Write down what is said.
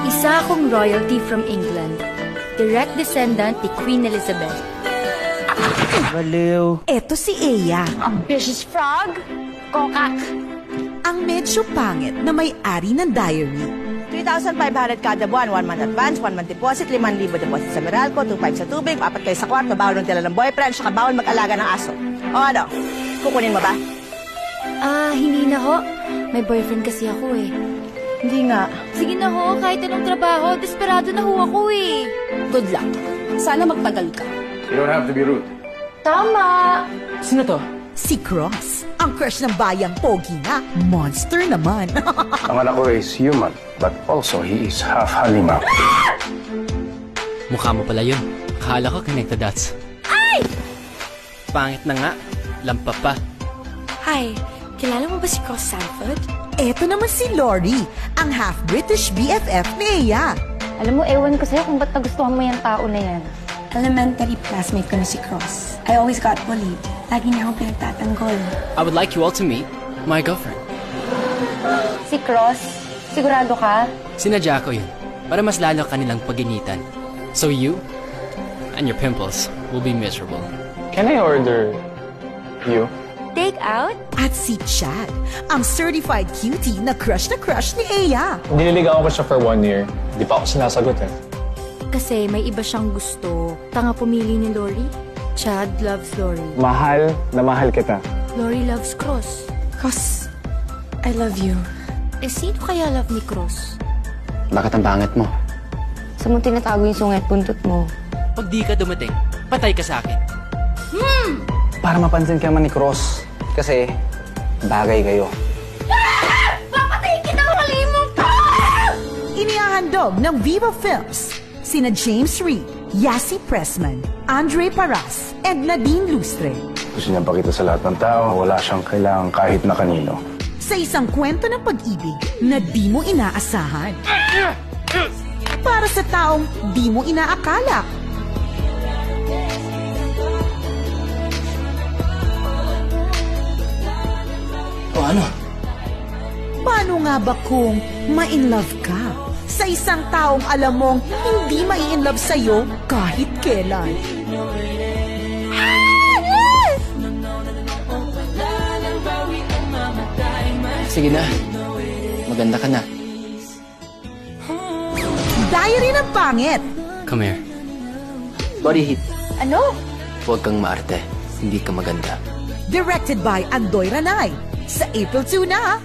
Isa akong royalty from England. Direct descendant ni Queen Elizabeth. Baliw. Eto si Eya, Ambitious frog? Kokak. ang medyo pangit na may-ari ng diary. 3,500 kada buwan, 1 month advance, 1 month deposit, 5,000 deposit sa Meralco, 2,500 sa tubig, 4 kayo sa kwarto, bawal ng tila ng boyfriend, saka bawal mag-alaga ng aso. O ano, kukunin mo ba? Hindi na ho. May boyfriend kasi ako eh. Hindi nga. Sige na ho, kahit anong trabaho, desperado na ho ako eh. Good luck. Sana magtagal ka. You don't have to be rude. Tama! Sino to? Si Cross, ang crush ng bayang pogi na. Monster naman. Ang anak ko is human, but also he is half halimaw. Mukha mo pala yun. Akala ko connect the dots. Ay! Pangit na nga. Lampa pa. Hi, kilala mo ba si Cross Sanford? Eto naman si Lori, ang half-British BFF ni Eya. Alam mo, ewan ko sa'yo kung ba't nagustuhan mo yung tao na yan. Elementary classmate ko na si Cross. I always got bullied. Lagi niya akong pinagtatanggol. I would like you all to meet my girlfriend. Si Cross, sigurado ka? Sinadya ko yun. Para mas lalo kanilang paginitan. So you and your pimples will be miserable. Can I order you? Take out? At si Chad, ang certified cutie na crush ni Eya. Nililigawan ko siya for 1 year. Di pa ako sinasagot eh. Kasi may iba siyang gusto. Tanga pumili ni Lori. Chad loves Lori. Mahal na mahal kita. Lori loves Cross. Cross, I love you. Eh, sino kaya love ni Cross? Bakit ang pangit mo? Sa mo tinatago yung sungit buntot mo. Pag di ka dumating, patay ka sa akin. Para mapansin ka man ni Cross. Kasi, bagay kayo. Inihahandog ng Viva Films, sina James Reid, Yasi Pressman, Andre Paras, and Nadine Lustre. Gusto niya pakita sa lahat ng tao, wala siyang kailangan kahit na kanino. Sa isang kwento ng pag-ibig na di mo inaasahan. Para sa taong di mo inaakala. O ano? Paano nga ba kung ma-inlove ka sa isang taong alam mong hindi mai-inlove sa'yo kahit kailan? Sige na. Maganda ka na. Diary ng pangit. Come here. Body heat. Ano? Huwag kang maarte. Hindi ka maganda. Directed by Andoy Ranay. Sa April 2 na.